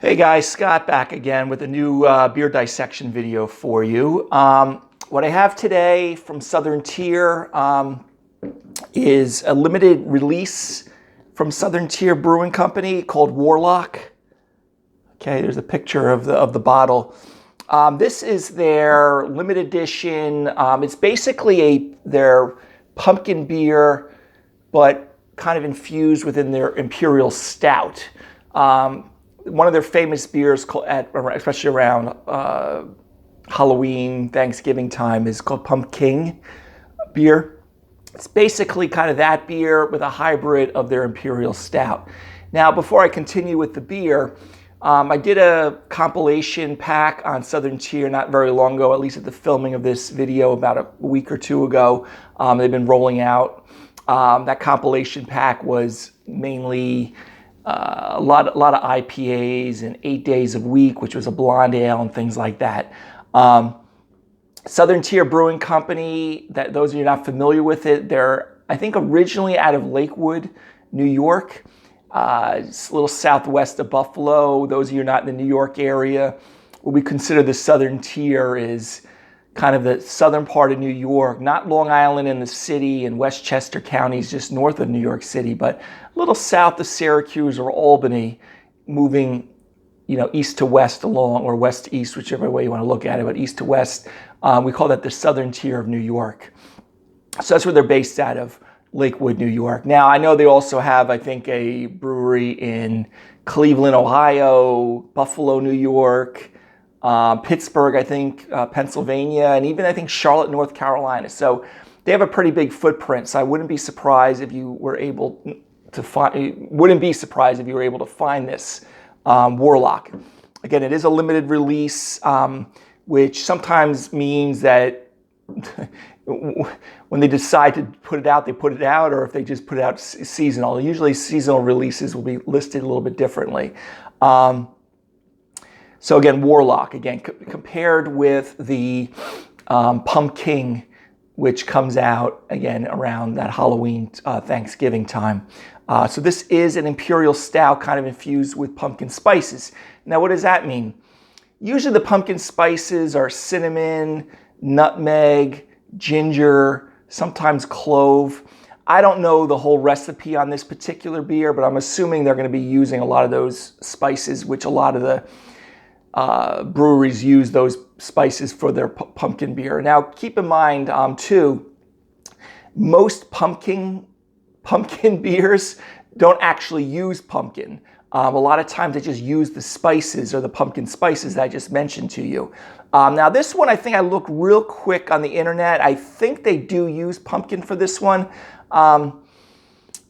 Hey guys, Scott back again with a new beer dissection video for you. What I have today from Southern Tier is a limited release from Southern Tier Brewing Company called Warlock. Okay, there's a picture of the bottle. This is their limited edition. It's basically their pumpkin beer, but kind of infused within their Imperial Stout. One of their famous beers, especially around Halloween, Thanksgiving time, is called Pumpkin beer. It's basically kind of that beer with a hybrid of their Imperial Stout. Now, before I continue with the beer, I did a compilation pack on Southern Tier not very long ago, at least at the filming of this video about a week or two ago. They've been rolling out. That compilation pack was mainly a lot of IPAs and 8 days a week, which was a blonde ale and things like that. Southern Tier Brewing Company, that those of you not familiar with it, they're, I think, originally out of Lakewood, New York. It's a little southwest of Buffalo. Those of you not in the New York area, what we consider the Southern Tier is kind of the southern part of New York, not Long Island in the city and Westchester counties just north of New York City, but a little south of Syracuse or Albany, moving, east to west along, or west to east, whichever way you want to look at it, but east to west. We call that the Southern Tier of New York. So that's where they're based out of, Lakewood, New York. Now, I know they also have, I think, a brewery in Cleveland, Ohio, Buffalo, New York, Pittsburgh, I think, Pennsylvania, and even, I think, Charlotte, North Carolina. So they have a pretty big footprint. So I wouldn't be surprised if you were able to find this Warlock. Again, it is a limited release, which sometimes means that when they decide to put it out, they put it out, or if they just put it out seasonal. Usually seasonal releases will be listed a little bit differently. So again, Warlock, compared with the Pumpkin, which comes out, again, around that Halloween, Thanksgiving time. So this is an Imperial Stout kind of infused with pumpkin spices. Now, what does that mean? Usually the pumpkin spices are cinnamon, nutmeg, ginger, sometimes clove. I don't know the whole recipe on this particular beer, but I'm assuming they're going to be using a lot of those spices, which a lot of the breweries use those spices for their pumpkin beer. Now, keep in mind, too, most pumpkin beers don't actually use pumpkin. A lot of times they just use the spices or the pumpkin spices that I just mentioned to you. Now this one, I think I looked real quick on the internet. I think they do use pumpkin for this one.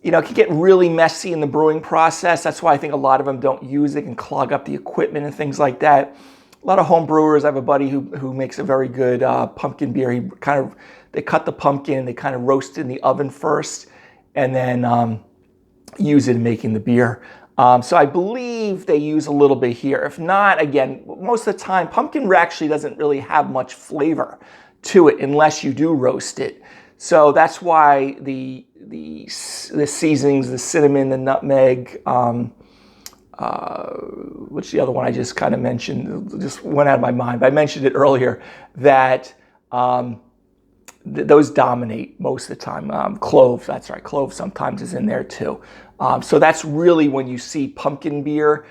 It can get really messy in the brewing process. That's why I think a lot of them don't use it and clog up the equipment and things like that. A lot of home brewers, I have a buddy who makes a very good pumpkin beer. They cut the pumpkin, they kind of roast it in the oven first, and then use it in making the beer. So I believe they use a little bit here. If not, again, most of the time, pumpkin actually doesn't really have much flavor to it unless you do roast it. So that's why the seasonings, the cinnamon, the nutmeg, which the other one I just kind of mentioned, just went out of my mind, but I mentioned it earlier, that those dominate most of the time. Clove, that's right, clove sometimes is in there too. So that's really when you see pumpkin beer,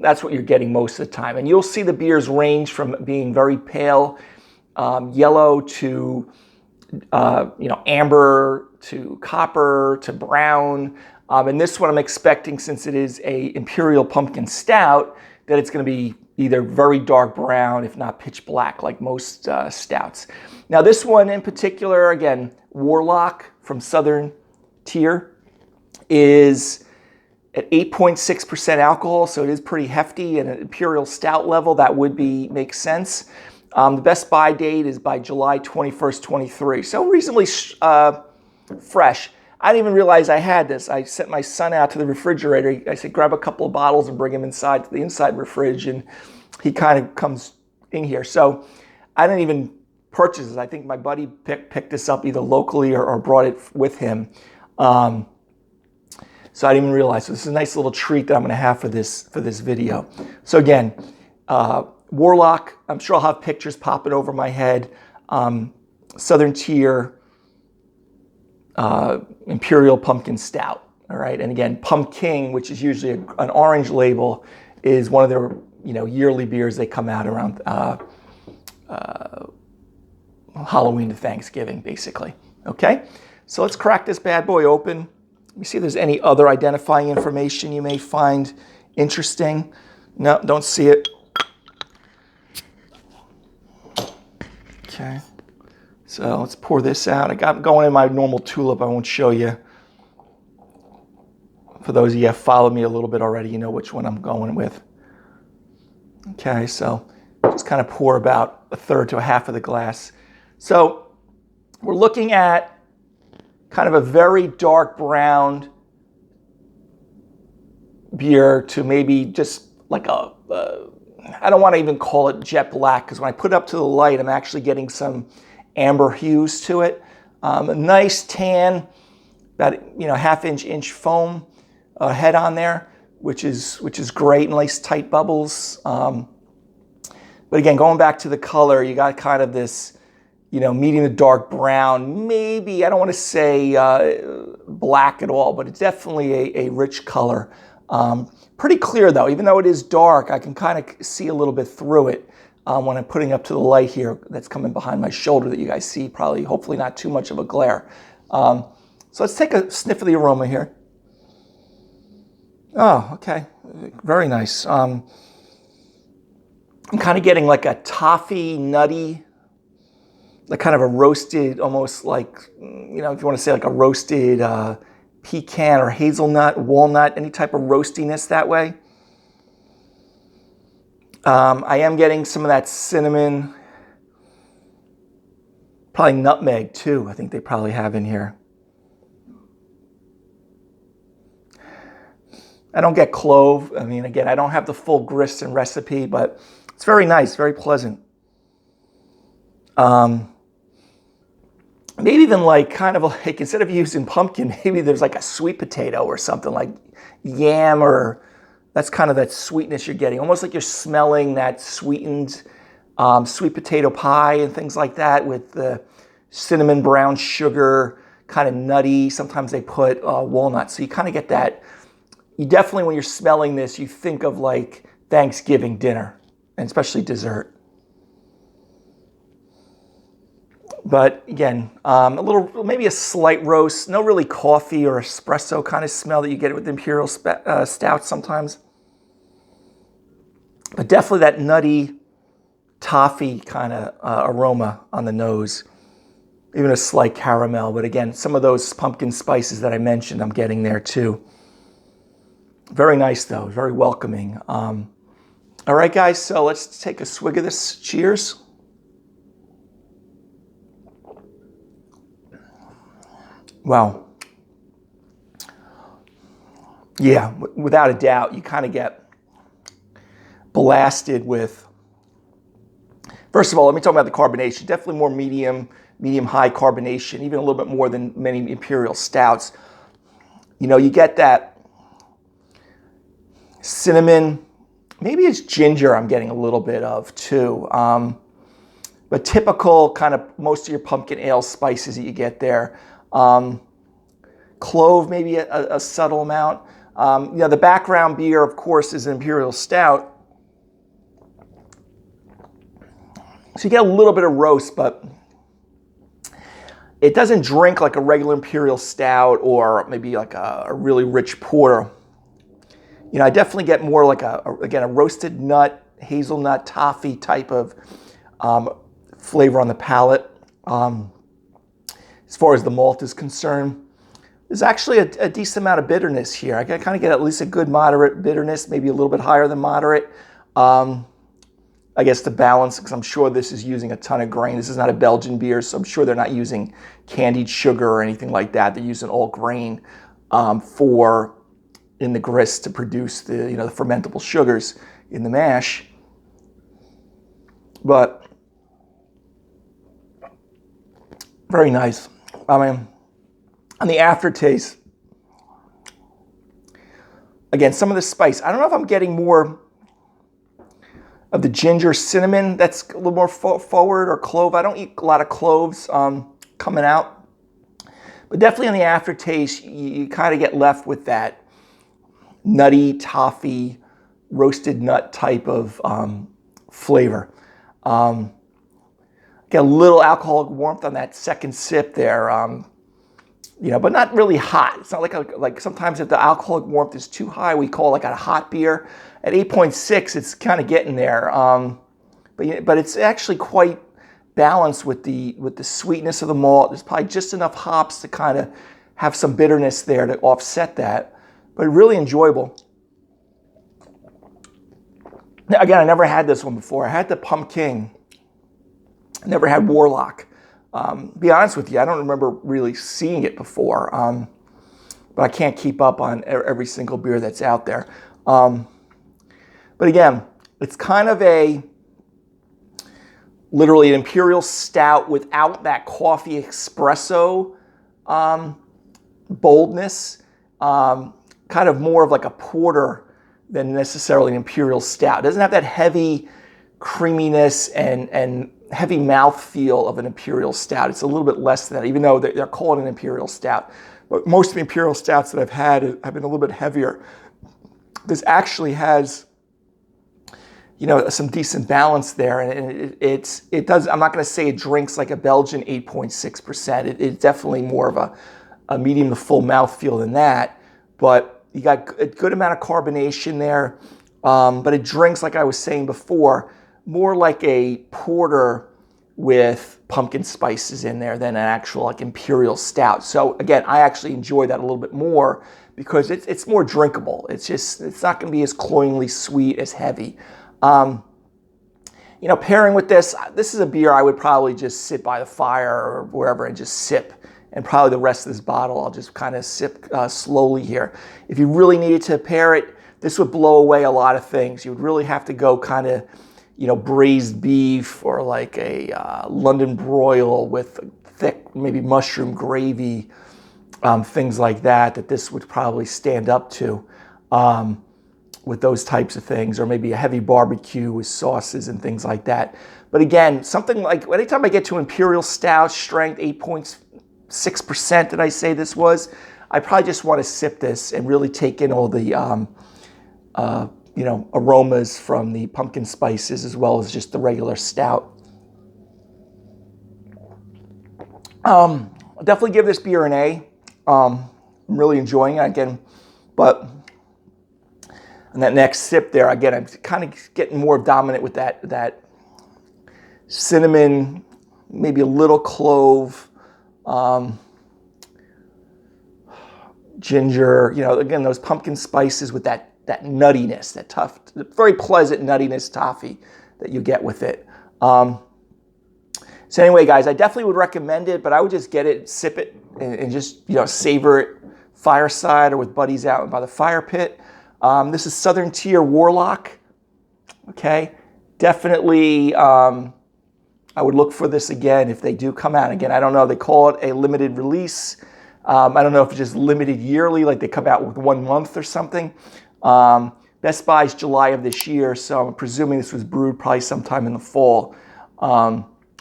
that's what you're getting most of the time. And you'll see the beers range from being very pale yellow to amber to copper to brown. And this one I'm expecting, since it is a Imperial Pumpkin Stout, that it's going to be either very dark brown, if not pitch black, like most stouts. Now this one in particular, again, Warlock from Southern Tier, is at 8.6% alcohol, so it is pretty hefty. At an Imperial Stout level, that would make sense. The best buy date is by July 21st, 23. So reasonably fresh. I didn't even realize I had this. I sent my son out to the refrigerator. I said, grab a couple of bottles and bring him inside to the inside fridge, and he kind of comes in here. So I didn't even purchase this. I think my buddy picked this up either locally or brought it with him. So I didn't even realize. So this is a nice little treat that I'm going to have for this video. So again, Warlock, I'm sure I'll have pictures popping over my head. Southern Tier Imperial Pumpkin Stout. All right, and again, Pumpkin, which is usually an orange label, is one of their yearly beers. They come out around Halloween to Thanksgiving, basically. Okay, so let's crack this bad boy open. Let me see if there's any other identifying information you may find interesting. No, don't see it. Okay, so let's pour this out. I got going in my normal tulip. I won't show you. For those of you who have followed me a little bit already, you know which one I'm going with. Okay, so just kind of pour about a third to a half of the glass. So we're looking at kind of a very dark brown beer to maybe just like I don't want to even call it jet black, because when I put it up to the light, I'm actually getting some amber hues to it. A nice tan, about half-inch foam head on there, which is great, nice tight bubbles. But again, going back to the color, you got kind of this, medium to dark brown. Maybe, I don't want to say black at all, but it's definitely a rich color. Pretty clear though, even though it is dark, I can kind of see a little bit through it when I'm putting up to the light here that's coming behind my shoulder that you guys see, probably, hopefully not too much of a glare. So let's take a sniff of the aroma here. Oh, okay, very nice. I'm kind of getting like a toffee, nutty, like kind of a roasted, almost like, if you want to say like a roasted pecan or hazelnut, walnut, any type of roastiness that way. I am getting some of that cinnamon, probably nutmeg too. I think they probably have in here. I don't get clove. I mean, again, I don't have the full grist and recipe, but it's very nice, very pleasant. Maybe even like kind of like, instead of using pumpkin, maybe there's like a sweet potato or something like yam, or that's kind of that sweetness you're getting. Almost like you're smelling that sweetened sweet potato pie and things like that with the cinnamon brown sugar, kind of nutty. Sometimes they put walnuts. So you kind of get that. You definitely, when you're smelling this, you think of like Thanksgiving dinner, and especially dessert. But again, maybe a slight roast, no really coffee or espresso kind of smell that you get with Imperial Stout sometimes. But definitely that nutty, toffee kind of aroma on the nose. Even a slight caramel. But again, some of those pumpkin spices that I mentioned, I'm getting there too. Very nice though, very welcoming. All right, guys, so let's take a swig of this. Cheers. Wow. Yeah, without a doubt, you kind of get blasted with, first of all, let me talk about the carbonation. Definitely more medium high carbonation, even a little bit more than many Imperial Stouts. You get that cinnamon, maybe it's ginger I'm getting a little bit of too. But typical kind of most of your pumpkin ale spices that you get there. Clove, maybe a subtle amount. The background beer, of course, is an Imperial Stout. So you get a little bit of roast, but it doesn't drink like a regular Imperial Stout or maybe like a really rich porter. I definitely get more like a roasted nut, hazelnut, toffee type of flavor on the palate. As far as the malt is concerned, there's actually a decent amount of bitterness here. I kind of get at least a good moderate bitterness, maybe a little bit higher than moderate. I guess to balance, because I'm sure this is using a ton of grain. This is not a Belgian beer, so I'm sure they're not using candied sugar or anything like that. They're using all grain in the grist to produce the the fermentable sugars in the mash. But very nice. I mean, on the aftertaste, again, some of the spice. I don't know if I'm getting more of the ginger cinnamon that's a little more forward, or clove. I don't eat a lot of cloves coming out. But definitely on the aftertaste, you kind of get left with that nutty, toffee, roasted nut type of flavor. Get a little alcoholic warmth on that second sip there, you know, but not really hot. It's not like sometimes if the alcoholic warmth is too high, we call it like a hot beer. At 8.6, it's kind of getting there, but it's actually quite balanced with the sweetness of the malt. There's probably just enough hops to kind of have some bitterness there to offset that, but really enjoyable. Now, again, I never had this one before. I had the Pumpkin. I never had Warlock. Be honest with you, I don't remember really seeing it before, but I can't keep up on every single beer that's out there. But again, it's kind of literally an Imperial Stout without that coffee espresso boldness. Kind of more of like a porter than necessarily an Imperial Stout. It doesn't have that heavy creaminess and heavy mouthfeel of an Imperial Stout. It's a little bit less than that, even though they're called an Imperial Stout. But most of the Imperial Stouts that I've had have been a little bit heavier. This actually has, you know, some decent balance there, and it does. I'm not going to say it drinks like a Belgian 8.6%. It's definitely more of a medium to full mouthfeel than that. But you got a good amount of carbonation there. But it drinks, like I was saying before, more like a porter with pumpkin spices in there than an actual like Imperial Stout. So again, I actually enjoy that a little bit more because it's more drinkable. It's not going to be as cloyingly sweet, as heavy. You know, pairing with this is a beer I would probably just sit by the fire or wherever and just sip. And probably the rest of this bottle I'll just kind of sip slowly here. If you really needed to pair it, this would blow away a lot of things. You would really have to go kind of, you know, braised beef or like a London broil with thick, maybe mushroom gravy, things like that this would probably stand up to with those types of things, or maybe a heavy barbecue with sauces and things like that. But again, something like, anytime I get to Imperial Stout, strength 8.6%, did I say this was? I probably just want to sip this and really take in all the you know, aromas from the pumpkin spices as well as just the regular stout. I'll definitely give this beer an A. I'm really enjoying it again, but on that next sip there, again, I'm kind of getting more dominant with that cinnamon, maybe a little clove, ginger, you know, again, those pumpkin spices with that nuttiness, that tough, very pleasant nuttiness toffee that you get with it. So anyway, guys, I definitely would recommend it, but I would just get it, sip it, and just, you know, savor it fireside or with buddies out by the fire pit. This is Southern Tier Warlock. Okay, definitely I would look for this again if they do come out again. I don't know, they call it a limited release. I don't know if it's just limited yearly, like they come out with 1 month or something. Best Buy's July of this year, so I'm presuming this was brewed probably sometime in the fall.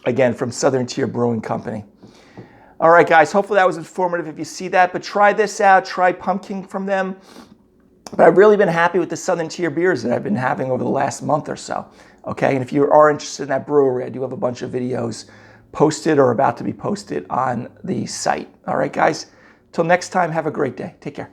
Again, from Southern Tier Brewing Company. All right, guys, hopefully that was informative if you see that. But try this out, try pumpkin from them. But I've really been happy with the Southern Tier beers that I've been having over the last month or so. Okay, and if you are interested in that brewery, I do have a bunch of videos posted or about to be posted on the site. All right, guys, till next time, have a great day. Take care.